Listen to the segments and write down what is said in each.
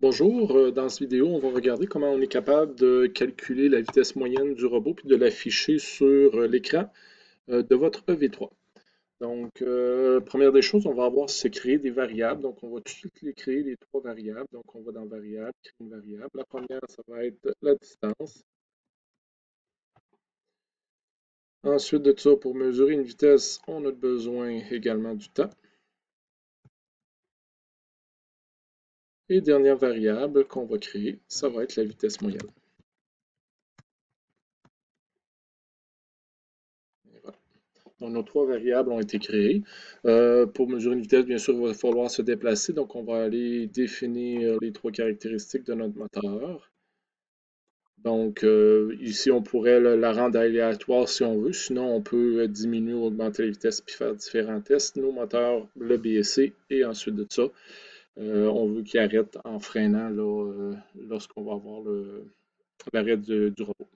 Bonjour, dans cette vidéo, on va regarder comment on est capable de calculer la vitesse moyenne du robot puis de l'afficher sur l'écran de votre EV3. Donc, première des choses, on va avoir c'est créer des variables. Donc, on va tout de suite les créer, les trois variables. Donc, on va dans Variables, créer une variable. La première, ça va être la distance. Ensuite de ça, pour mesurer une vitesse, on a besoin également du temps. Et dernière variable qu'on va créer, ça va être la vitesse moyenne. Donc, nos trois variables ont été créées. Pour mesurer une vitesse, bien sûr, il va falloir se déplacer. Donc, on va aller définir les trois caractéristiques de notre moteur. Donc, ici, on pourrait la rendre aléatoire si on veut. Sinon, on peut diminuer ou augmenter la vitesse puis faire différents tests. Nos moteurs, le BSC, et ensuite de ça, on veut qu'il arrête en freinant lorsqu'on va avoir l'arrêt du robot.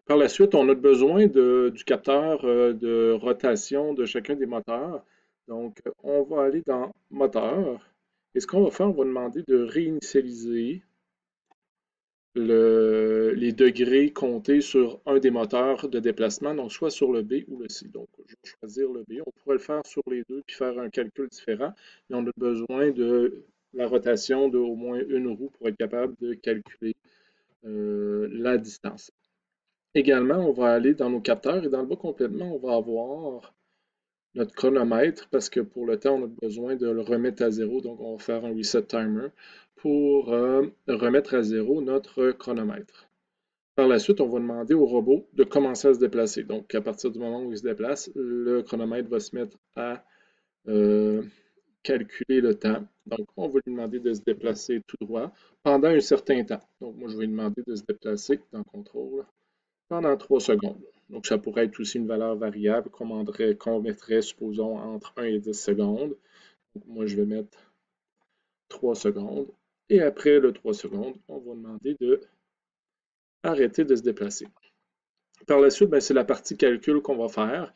Par la suite, on a besoin du capteur de rotation de chacun des moteurs. Donc, on va aller dans Moteur. Et ce qu'on va faire, on va demander de réinitialiser les degrés comptés sur un des moteurs de déplacement, donc soit sur le B ou le C. Donc, je vais choisir le B. On pourrait le faire sur les deux puis faire un calcul différent, mais on a besoin de la rotation d'au moins une roue pour être capable de calculer la distance. Également, on va aller dans nos capteurs et dans le bas complètement, on va avoir notre chronomètre parce que pour le temps, on a besoin de le remettre à zéro. Donc, on va faire un reset timer pour remettre à zéro notre chronomètre. Par la suite, on va demander au robot de commencer à se déplacer. Donc, à partir du moment où il se déplace, le chronomètre va se mettre à calculer le temps. Donc, on va lui demander de se déplacer tout droit pendant un certain temps. Donc, moi, je vais lui demander de se déplacer dans Contrôle pendant 3 secondes. Donc, ça pourrait être aussi une valeur variable qu'on mettrait, supposons, entre 1 et 10 secondes. Donc, moi, je vais mettre 3 secondes. Et après le 3 secondes, on va demander de arrêter de se déplacer. Par la suite, c'est la partie calcul qu'on va faire.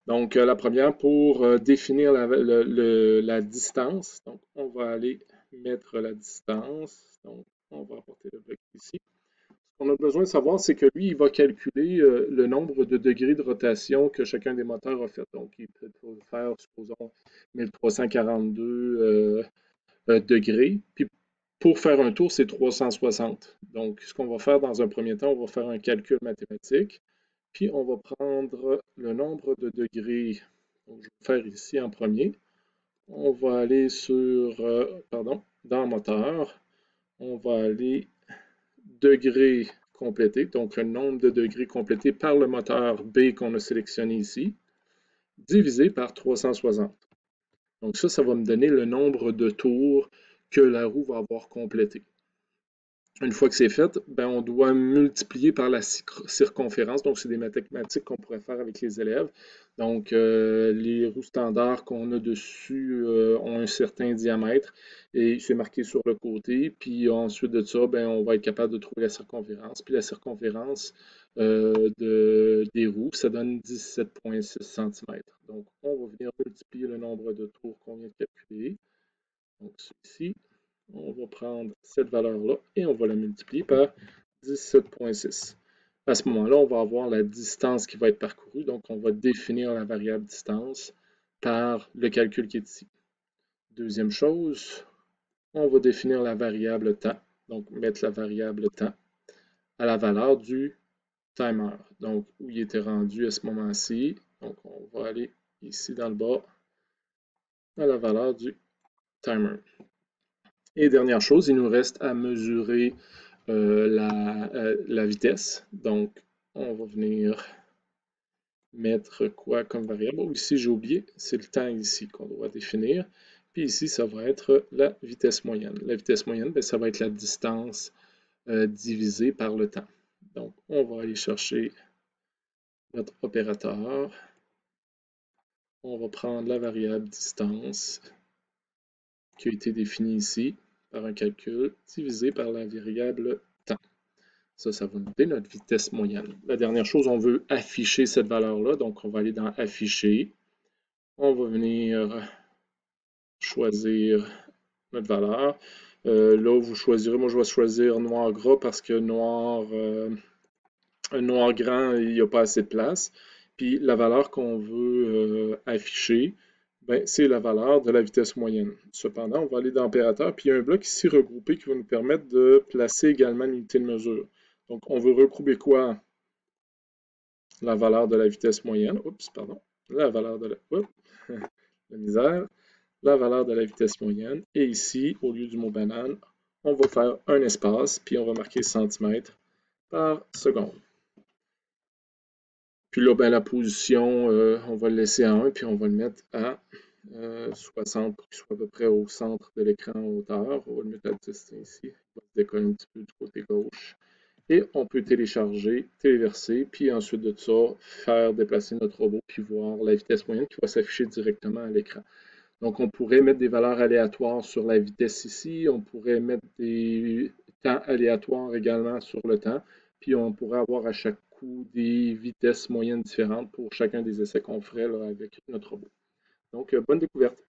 Donc, la première, pour définir la distance, donc on va aller mettre la distance. Donc, on va apporter le bloc ici. Ce qu'on a besoin de savoir, c'est que lui, il va calculer le nombre de degrés de rotation que chacun des moteurs a fait. Donc, il peut faire, supposons, 1342 degrés. Puis, pour faire un tour, c'est 360. Donc, ce qu'on va faire dans un premier temps, on va faire un calcul mathématique. Puis, on va prendre le nombre de degrés. Donc, je vais faire ici en premier. On va aller dans moteur. On va aller degrés complétés, donc le nombre de degrés complétés par le moteur B qu'on a sélectionné ici, divisé par 360. Donc ça va me donner le nombre de tours que la roue va avoir complété. Une fois que c'est fait, on doit multiplier par la circonférence. Donc, c'est des mathématiques qu'on pourrait faire avec les élèves. Donc, les roues standards qu'on a dessus ont un certain diamètre et c'est marqué sur le côté. Puis ensuite de ça, on va être capable de trouver la circonférence. Puis la circonférence des roues, ça donne 17,6 cm. Donc, on va venir multiplier le nombre de tours qu'on vient de calculer. Donc, ici. On va prendre cette valeur-là et on va la multiplier par 17,6. À ce moment-là, on va avoir la distance qui va être parcourue. Donc, on va définir la variable distance par le calcul qui est ici. Deuxième chose, on va définir la variable temps. Donc, mettre la variable temps à la valeur du timer. Donc, où il était rendu à ce moment-ci. Donc, on va aller ici dans le bas à la valeur du timer. Et dernière chose, il nous reste à mesurer la vitesse. Donc, on va venir mettre quoi comme variable? Oh, ici, j'ai oublié, c'est le temps ici qu'on doit définir. Puis ici, ça va être la vitesse moyenne. La vitesse moyenne, ça va être la distance divisée par le temps. Donc, on va aller chercher notre opérateur. On va prendre la variable distance qui a été définie ici par un calcul divisé par la variable temps. Ça va nous donner notre vitesse moyenne. La dernière chose, on veut afficher cette valeur-là. Donc, on va aller dans Afficher. On va venir choisir notre valeur. Là, vous choisirez, moi je vais choisir noir gras parce que un noir grand, il n'y a pas assez de place. Puis la valeur qu'on veut afficher, ben, c'est la valeur de la vitesse moyenne. Cependant, on va aller dans opérateur, puis il y a un bloc ici regroupé qui va nous permettre de placer également l'unité de mesure. Donc, on veut regrouper quoi? La valeur de la vitesse moyenne. Oups, pardon. La valeur de la... Oups, la misère. La valeur de la vitesse moyenne. Et ici, au lieu du mot banane, on va faire un espace, puis on va marquer centimètres par seconde. Puis là, ben, la position, on va le laisser à 1, puis on va le mettre à 60 pour qu'il soit à peu près au centre de l'écran en hauteur. On va le mettre à 10 ici. On va se décoller un petit peu du côté gauche. Et on peut télécharger, téléverser, puis ensuite de ça, faire déplacer notre robot, puis voir la vitesse moyenne qui va s'afficher directement à l'écran. Donc, on pourrait mettre des valeurs aléatoires sur la vitesse ici, on pourrait mettre des temps aléatoires également sur le temps, puis on pourrait avoir à chaque coup des vitesses moyennes différentes pour chacun des essais qu'on ferait là, avec notre robot. Donc, bonne découverte.